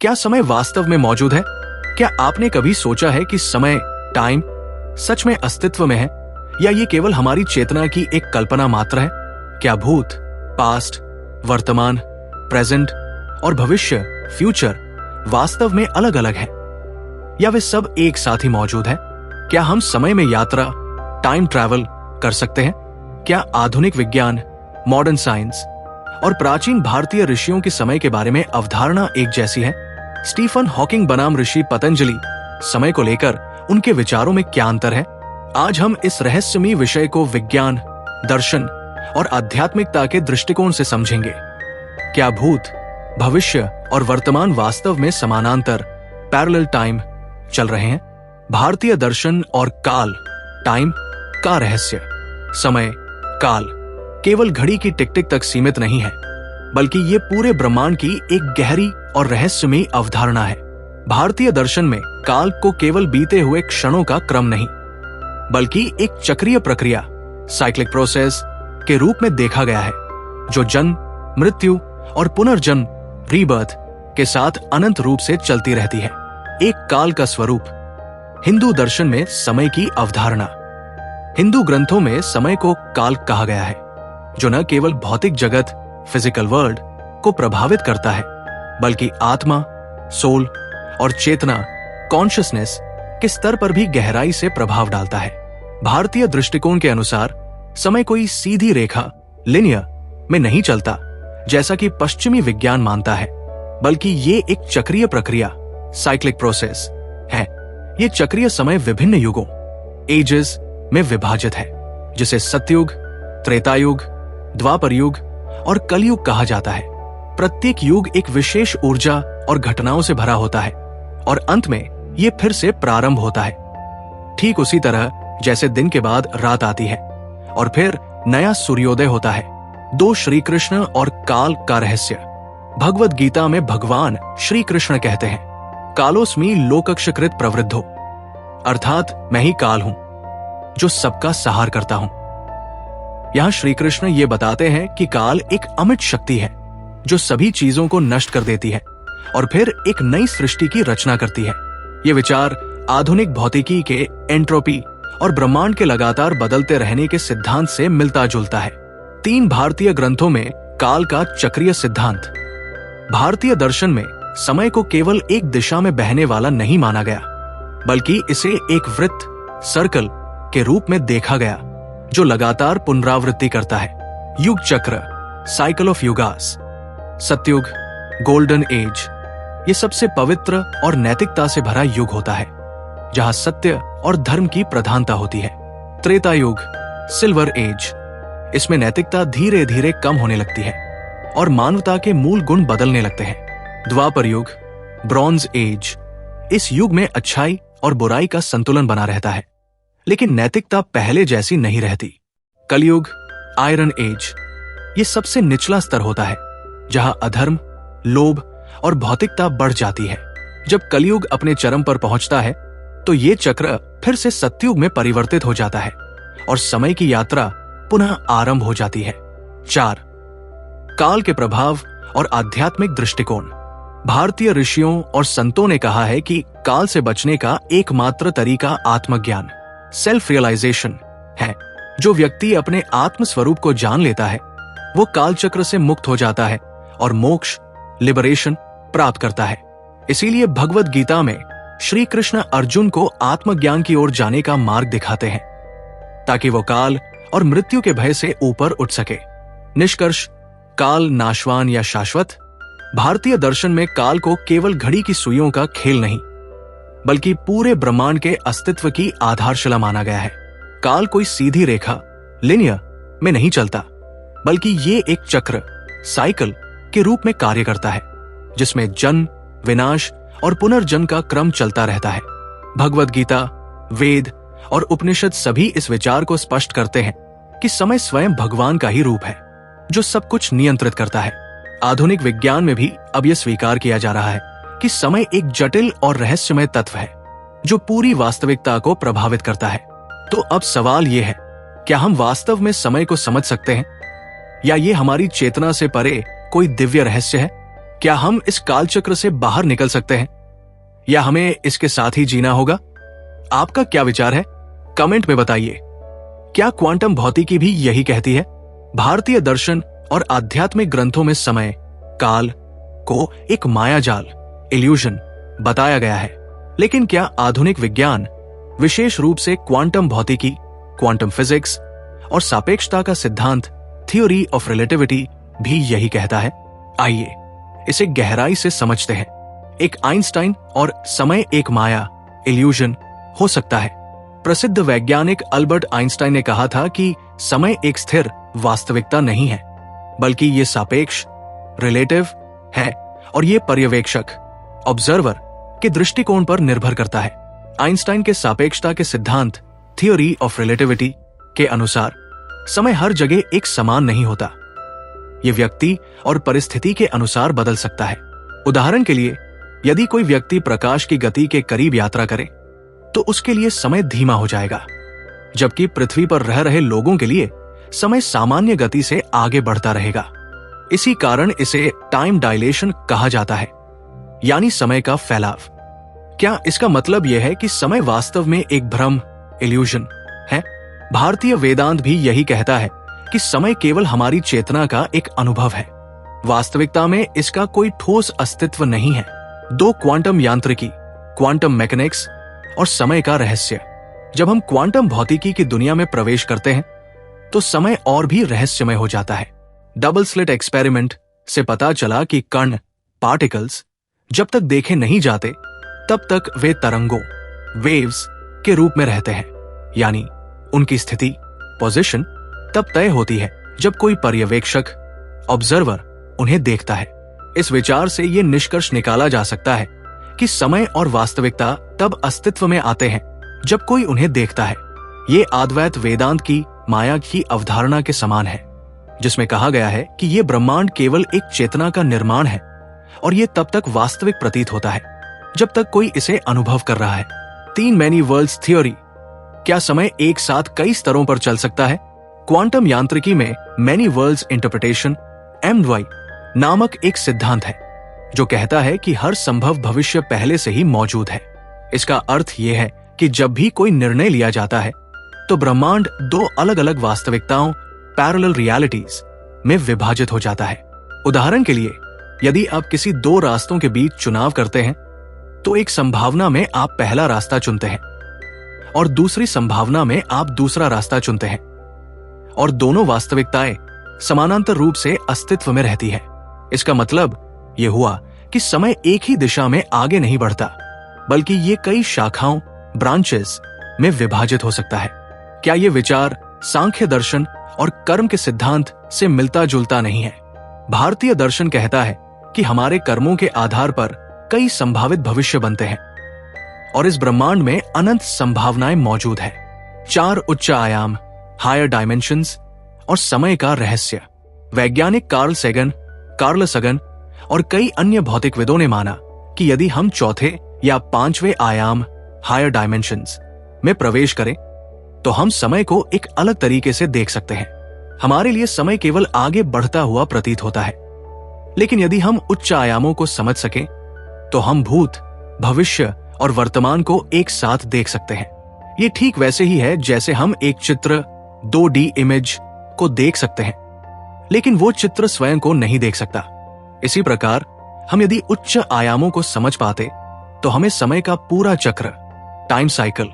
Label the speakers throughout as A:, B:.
A: क्या समय वास्तव में मौजूद है? क्या आपने कभी सोचा है कि समय, टाइम, सच में अस्तित्व में है या ये केवल हमारी चेतना की एक कल्पना मात्र है? क्या भूत, पास्ट, वर्तमान, प्रेजेंट और भविष्य, फ्यूचर वास्तव में अलग अलग है या वे सब एक साथ ही मौजूद है? क्या हम समय में यात्रा, टाइम ट्रैवल कर सकते हैं? क्या आधुनिक विज्ञान, मॉडर्न साइंस और प्राचीन भारतीय ऋषियों के समय के बारे में अवधारणा एक जैसी है? स्टीफन हॉकिंग बनाम ऋषि पतंजलि, समय को लेकर उनके विचारों में क्या अंतर है? आज हम इस रहस्यमयी विषय को विज्ञान, दर्शन और आध्यात्मिकता के दृष्टिकोण से समझेंगे। क्या भूत, भविष्य और वर्तमान वास्तव में समानांतर, पैरेलल टाइम चल रहे हैं? भारतीय दर्शन और काल, टाइम का रहस्य। समय, काल केवल घड़ी की टिक टिक तक सीमित नहीं है, बल्कि ये पूरे ब्रह्मांड की एक गहरी और रहस्यमयी अवधारणा है। भारतीय दर्शन में काल को केवल बीते हुए क्षणों का क्रम नहीं, बल्कि एक चक्रीय प्रक्रिया, साइक्लिक प्रोसेस के रूप में देखा गया है, जो जन्म, मृत्यु और पुनर्जन्म, रीबर्थ के साथ अनंत रूप से चलती रहती है। एक काल का स्वरूप। हिंदू दर्शन में समय की अवधारणा। हिंदू ग्रंथों में समय को काल कहा गया है, जो न केवल भौतिक जगत, फिजिकल वर्ल्ड को प्रभावित करता है, बल्कि आत्मा, सोल और चेतना, कॉन्शियसनेस के स्तर पर भी गहराई से प्रभाव डालता है। भारतीय दृष्टिकोण के अनुसार समय कोई सीधी रेखा, लिनियर में नहीं चलता जैसा कि पश्चिमी विज्ञान मानता है, बल्कि ये एक चक्रीय प्रक्रिया, साइक्लिक प्रोसेस है। ये चक्रीय समय विभिन्न युगों, एजेस में विभाजित है, जिसे सतयुग, त्रेतायुग, द्वापर युग और कलयुग कहा जाता है। प्रत्येक युग एक विशेष ऊर्जा और घटनाओं से भरा होता है और अंत में ये फिर से प्रारंभ होता है, ठीक उसी तरह जैसे दिन के बाद रात आती है और फिर नया सूर्योदय होता है। 2 श्री कृष्ण और काल का रहस्य। भगवद गीता में भगवान श्री कृष्ण कहते हैं, कालोस्मि लोकक्षकृत प्रवृद्धो, अर्थात मैं ही काल हूं जो सबका सहार करता हूं। यहां श्री कृष्ण ये बताते हैं कि काल एक अमिट शक्ति है जो सभी चीजों को नष्ट कर देती है और फिर एक नई सृष्टि की रचना करती है। ये विचार आधुनिक भौतिकी के एंट्रोपी और ब्रह्मांड के लगातार बदलते रहने के सिद्धांत से मिलता जुलता है। 3 भारतीय ग्रंथों में काल का चक्रीय सिद्धांत। भारतीय दर्शन में समय को केवल एक दिशा में बहने वाला नहीं माना गया, बल्कि इसे एक वृत्त, सर्कल के रूप में देखा गया जो लगातार पुनरावृत्ति करता है। युग चक्र, साइकिल ऑफ युगास। सतयुग, गोल्डन एज, ये सबसे पवित्र और नैतिकता से भरा युग होता है, जहां सत्य और धर्म की प्रधानता होती है। त्रेता युग, सिल्वर एज, इसमें नैतिकता धीरे धीरे कम होने लगती है और मानवता के मूल गुण बदलने लगते हैं। द्वापर युग, ब्रॉन्ज एज, इस युग में अच्छाई और बुराई का संतुलन बना रहता है, लेकिन नैतिकता पहले जैसी नहीं रहती। कलयुग, आयरन एज, ये सबसे निचला स्तर होता है, जहां अधर्म, लोभ और भौतिकता बढ़ जाती है। जब कलयुग अपने चरम पर पहुंचता है, तो ये चक्र फिर से सतयुग में परिवर्तित हो जाता है और समय की यात्रा पुनः आरंभ हो जाती है। 4. काल के प्रभाव और आध्यात्मिक दृष्टिकोण। भारतीय ऋषियों और संतों ने कहा है कि काल से बचने का एकमात्र तरीका आत्मज्ञान, सेल्फ रियलाइजेशन है। जो व्यक्ति अपने आत्म स्वरूप को जान लेता है, वो काल चक्र से मुक्त हो जाता है और मोक्ष, लिबरेशन प्राप्त करता है। इसीलिए भगवद गीता में श्री कृष्ण अर्जुन को आत्मज्ञान की ओर जाने का मार्ग दिखाते हैं, ताकि वो काल और मृत्यु के भय से ऊपर उठ सके। निष्कर्ष, काल नाशवान या शाश्वत। भारतीय दर्शन में काल को केवल घड़ी की सुइयों का खेल नहीं, बल्कि पूरे ब्रह्मांड के अस्तित्व की आधारशिला माना गया है। काल कोई सीधी रेखा, लिनियर में नहीं चलता, बल्कि ये एक चक्र, साइकिल के रूप में कार्य करता है, जिसमें जन्म, विनाश और पुनर्जन्म का क्रम चलता रहता है। भगवद गीता, वेद और उपनिषद सभी इस विचार को स्पष्ट करते हैं कि समय स्वयं भगवान का ही रूप है, जो सब कुछ नियंत्रित करता है। आधुनिक विज्ञान में भी अब यह स्वीकार किया जा रहा है कि समय एक जटिल और रहस्यमय तत्व है, जो पूरी वास्तविकता को प्रभावित करता है। तो अब सवाल यह है, क्या हम वास्तव में समय को समझ सकते हैं, या ये हमारी चेतना से परे कोई दिव्य रहस्य है? क्या हम इस कालचक्र से बाहर निकल सकते हैं या हमें इसके साथ ही जीना होगा? आपका क्या विचार है? कमेंट में बताइए। क्या क्वांटम भौतिकी भी यही कहती है? भारतीय दर्शन और आध्यात्मिक ग्रंथों में समय, काल को एक मायाजाल, इल्यूजन बताया गया है। लेकिन क्या आधुनिक विज्ञान, विशेष रूप से क्वांटम भौतिकी, क्वांटम फिजिक्स और सापेक्षता का सिद्धांत, थ्योरी ऑफ रिलेटिविटी भी यही कहता है? आइए इसे गहराई से समझते हैं। एक आइंस्टाइन और समय एक माया, इल्यूजन हो सकता है। प्रसिद्ध वैज्ञानिक अल्बर्ट आइंस्टाइन ने कहा था कि समय एक स्थिर वास्तविकता नहीं है, बल्कि ये सापेक्ष, रिलेटिव है और ये पर्यवेक्षक, ऑब्जर्वर के दृष्टिकोण पर निर्भर करता है। आइंस्टाइन के सापेक्षता के सिद्धांत, थ्योरी ऑफ रिलेटिविटी के अनुसार समय हर जगह एक समान नहीं होता। ये व्यक्ति और परिस्थिति के अनुसार बदल सकता है। उदाहरण के लिए, यदि कोई व्यक्ति प्रकाश की गति के करीब यात्रा करे तो उसके लिए समय धीमा हो जाएगा, जबकि पृथ्वी पर रह रहे लोगों के लिए समय सामान्य गति से आगे बढ़ता रहेगा। इसी कारण इसे टाइम डायलेशन कहा जाता है, यानी समय का फैलाव। क्या इसका मतलब यह है कि समय वास्तव में एक भ्रम, इल्यूजन है? भारतीय वेदांत भी यही कहता है कि समय केवल हमारी चेतना का एक अनुभव है। वास्तविकता में इसका कोई ठोस अस्तित्व नहीं है। दो, क्वांटम यांत्रिकी, क्वांटम मैकेनिक्स और समय का रहस्य। जब हम क्वांटम भौतिकी की दुनिया में प्रवेश करते हैं तो समय और भी रहस्यमय हो जाता है। डबल स्लिट एक्सपेरिमेंट से पता चला कि कण, पार्टिकल्स जब तक देखे नहीं जाते तब तक वे तरंगों, वेव्स के रूप में रहते हैं, यानी उनकी स्थिति, पोजीशन तब तय होती है जब कोई पर्यवेक्षक, ऑब्जर्वर उन्हें देखता है। इस विचार से यह निष्कर्ष निकाला जा सकता है कि समय और वास्तविकता तब अस्तित्व में आते हैं जब कोई उन्हें देखता है। ये अद्वैत वेदांत की माया की अवधारणा के समान है, जिसमें कहा गया है कि ये ब्रह्मांड केवल एक चेतना का निर्माण है और ये तब तक वास्तविक प्रतीत होता है जब तक कोई इसे अनुभव कर रहा है। 3, मैनी वर्ल्ड्स थ्योरी। क्या समय एक साथ कई स्तरों पर चल सकता है? क्वांटम यांत्रिकी में मैनी वर्ल्ड्स इंटरप्रिटेशन, MY नामक एक सिद्धांत है जो कहता है कि हर संभव भविष्य पहले से ही मौजूद है। इसका अर्थ यह है कि जब भी कोई निर्णय लिया जाता है तो ब्रह्मांड 2 अलग अलग वास्तविकताओं, पैरेलल रियलिटीज में विभाजित हो जाता है। उदाहरण के लिए, यदि आप किसी 2 रास्तों के बीच चुनाव करते हैं तो एक संभावना में आप पहला रास्ता चुनते हैं और दूसरी संभावना में आप दूसरा रास्ता चुनते हैं, और दोनों वास्तविकताएं समानांतर रूप से अस्तित्व में रहती है। इसका मतलब यह हुआ कि समय एक ही दिशा में आगे नहीं बढ़ता, बल्कि ये कई शाखाओं, ब्रांचेस में विभाजित हो सकता है। क्या यह विचार सांख्य दर्शन और कर्म के सिद्धांत से मिलता जुलता नहीं है? भारतीय दर्शन कहता है कि हमारे कर्मों के आधार पर कई संभावित भविष्य बनते हैं और इस ब्रह्मांड में अनंत संभावनाएं मौजूद है। 4, उच्च आयाम, हायर डायमेंशंस और समय का रहस्य। वैज्ञानिक कार्ल सगन और कई अन्य भौतिकविदों ने माना कि यदि हम चौथे या 5वें आयाम, हायर डायमेंशंस में प्रवेश करें तो हम समय को एक अलग तरीके से देख सकते हैं। हमारे लिए समय केवल आगे बढ़ता हुआ प्रतीत होता है, लेकिन यदि हम उच्च आयामों को समझ सकें तो हम भूत, भविष्य और वर्तमान को एक साथ देख सकते हैं। ये ठीक वैसे ही है जैसे हम एक चित्र, 2D इमेज को देख सकते हैं, लेकिन वो चित्र स्वयं को नहीं देख सकता। इसी प्रकार हम यदि उच्च आयामों को समझ पाते तो हमें समय का पूरा चक्र, टाइम साइकिल,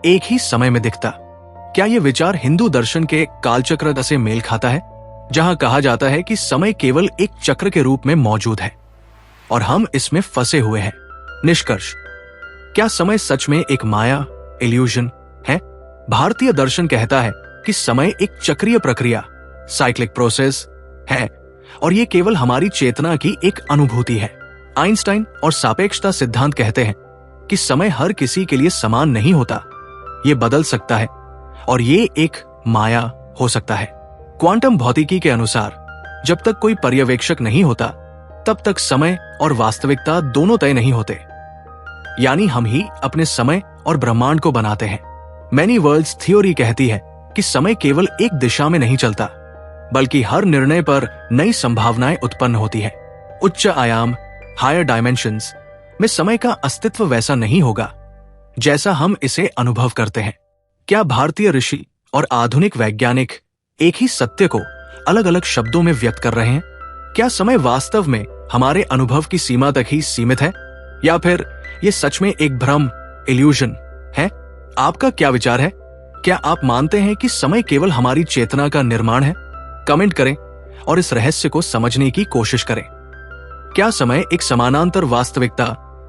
A: एक ही समय में दिखता। क्या यह विचार हिंदू दर्शन के कालचक्र से मेल खाता है, जहां कहा जाता है कि समय केवल एक चक्र के रूप में मौजूद है और हम इसमें फंसे हुए हैं? निष्कर्ष, क्या समय सच में एक माया, इल्यूजन है? भारतीय दर्शन कहता है कि समय एक चक्रीय प्रक्रिया, साइक्लिक प्रोसेस है और यह केवल हमारी चेतना की एक अनुभूति है। आइंस्टाइन और सापेक्षता सिद्धांत कहते हैं कि समय हर किसी के लिए समान नहीं होता, यह बदल सकता है और ये एक माया हो सकता है। क्वांटम भौतिकी के अनुसार जब तक कोई पर्यवेक्षक नहीं होता तब तक समय और वास्तविकता दोनों तय नहीं होते, यानी हम ही अपने समय और ब्रह्मांड को बनाते हैं। मैनी वर्ल्ड्स थ्योरी कहती है कि समय केवल एक दिशा में नहीं चलता, बल्कि हर निर्णय पर नई संभावनाएं उत्पन्न होती है। उच्च आयाम, हायर डायमेंशंस में समय का अस्तित्व वैसा नहीं होगा जैसा हम इसे अनुभव करते हैं। क्या भारतीय ऋषि और आधुनिक वैज्ञानिक एक ही सत्य को अलग अलग शब्दों में व्यक्त कर रहे हैं? क्या समय वास्तव में हमारे अनुभव की सीमा तक ही सीमित है, या फिर ये सच में एक भ्रम, इल्यूजन है? आपका क्या विचार है? क्या आप मानते हैं कि समय केवल हमारी चेतना का निर्माण है? कमेंट करें और इस रहस्य को समझने की कोशिश करें। क्या समय एक समानांतर वास्तविकता,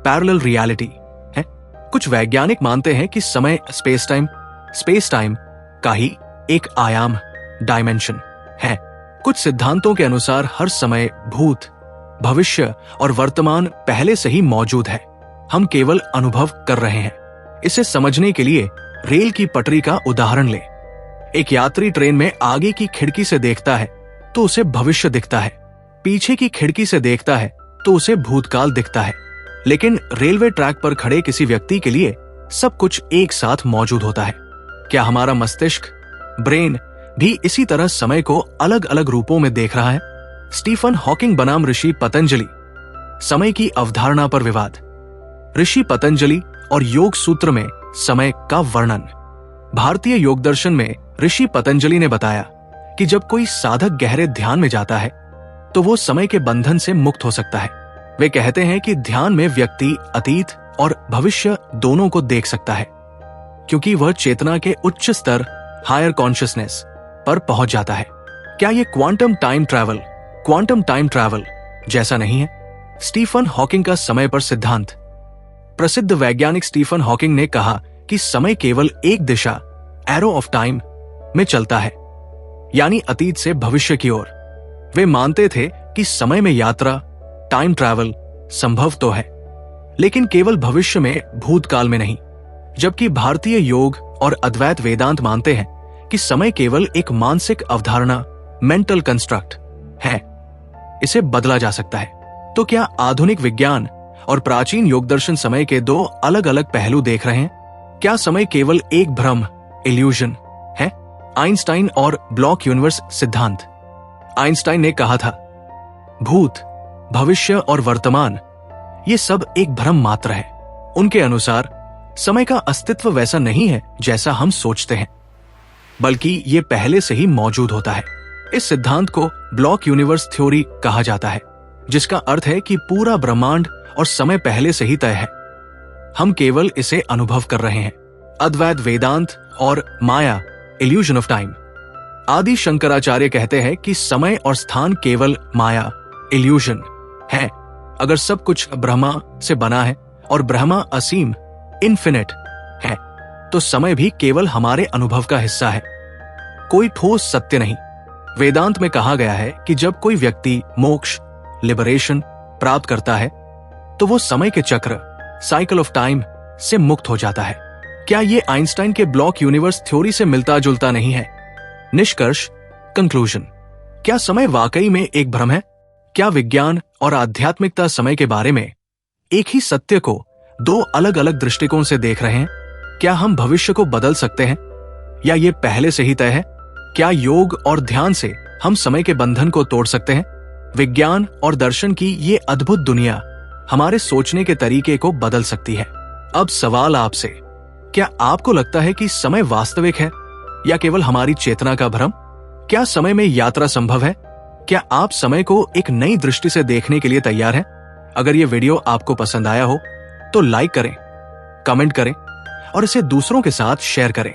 A: पैरेलल रियलिटी है? कुछ वैज्ञानिक मानते हैं कि समय स्पेस टाइम का ही एक आयाम, डायमेंशन है। कुछ सिद्धांतों के अनुसार हर समय भूत, भविष्य और वर्तमान पहले से ही मौजूद है, हम केवल अनुभव कर रहे हैं। इसे समझने के लिए रेल की पटरी का उदाहरण लें। एक यात्री ट्रेन में आगे की खिड़की से देखता है तो उसे भविष्य दिखता है, पीछे की खिड़की से देखता है तो उसे भूतकाल दिखता है। लेकिन रेलवे ट्रैक पर खड़े किसी व्यक्ति के लिए सब कुछ एक साथ मौजूद होता है। क्या हमारा मस्तिष्क, ब्रेन भी इसी तरह समय को अलग अलग रूपों में देख रहा है? स्टीफन हॉकिंग बनाम ऋषि पतंजलि, समय की अवधारणा पर विवाद। ऋषि पतंजलि और योग सूत्र में समय का वर्णन। भारतीय योग दर्शन में ऋषि पतंजलि ने बताया कि जब कोई साधक गहरे ध्यान में जाता है तो वो समय के बंधन से मुक्त हो सकता है। वे कहते हैं कि ध्यान में व्यक्ति अतीत और भविष्य दोनों को देख सकता है, क्योंकि वह चेतना के उच्च स्तर, हायर कॉन्शियसनेस पर पहुंच जाता है। क्या ये क्वांटम टाइम ट्रैवल जैसा नहीं है? स्टीफन हॉकिंग का समय पर सिद्धांत। प्रसिद्ध वैज्ञानिक स्टीफन हॉकिंग ने कहा कि समय केवल एक दिशा, एरो ऑफ टाइम में चलता है, यानी अतीत से भविष्य की ओर। वे मानते थे कि समय में यात्रा, टाइम ट्रैवल संभव तो है, लेकिन केवल भविष्य में, भूतकाल में नहीं। जबकि भारतीय योग और अद्वैत वेदांत मानते हैं कि समय केवल एक मानसिक अवधारणा, मेंटल कंस्ट्रक्ट है, इसे बदला जा सकता है। तो क्या आधुनिक विज्ञान और प्राचीन योग दर्शन समय के दो अलग अलग पहलू देख रहे हैं? क्या समय केवल एक भ्रम, इल्यूजन है? आइंस्टाइन और ब्लॉक यूनिवर्स सिद्धांत। आइंस्टाइन ने कहा था, भूत, भविष्य और वर्तमान ये सब एक भ्रम मात्र है। उनके अनुसार समय का अस्तित्व वैसा नहीं है जैसा हम सोचते हैं, बल्कि ये पहले से ही मौजूद होता है। इस सिद्धांत को ब्लॉक यूनिवर्स थ्योरी कहा जाता है, जिसका अर्थ है कि पूरा ब्रह्मांड और समय पहले से ही तय है, हम केवल इसे अनुभव कर रहे हैं। अद्वैत वेदांत और माया, इल्यूजन ऑफ टाइम। आदि शंकराचार्य कहते हैं कि समय और स्थान केवल माया, इल्यूजन है। अगर सब कुछ ब्रह्मा से बना है और ब्रह्मा असीम, इन्फिनिट है, तो समय भी केवल हमारे अनुभव का हिस्सा है, कोई ठोस सत्य नहीं। वेदांत में कहा गया है कि जब कोई व्यक्ति मोक्ष, लिबरेशन प्राप्त करता है तो वो समय के चक्र, साइकिल ऑफ टाइम से मुक्त हो जाता है। क्या ये आइंस्टाइन के ब्लॉक यूनिवर्स थ्योरी से मिलता जुलता नहीं है? निष्कर्ष, कंक्लूजन। क्या समय वाकई में एक भ्रम है? क्या विज्ञान और आध्यात्मिकता समय के बारे में एक ही सत्य को दो अलग अलग दृष्टिकोण से देख रहे हैं? क्या हम भविष्य को बदल सकते हैं, या ये पहले से ही तय है? क्या योग और ध्यान से हम समय के बंधन को तोड़ सकते हैं? विज्ञान और दर्शन की ये अद्भुत दुनिया हमारे सोचने के तरीके को बदल सकती है। अब सवाल आपसे, क्या आपको लगता है कि समय वास्तविक है या केवल हमारी चेतना का भ्रम? क्या समय में यात्रा संभव है? क्या आप समय को एक नई दृष्टि से देखने के लिए तैयार हैं? अगर ये वीडियो आपको पसंद आया हो तो लाइक करें, कमेंट करें और इसे दूसरों के साथ शेयर करें।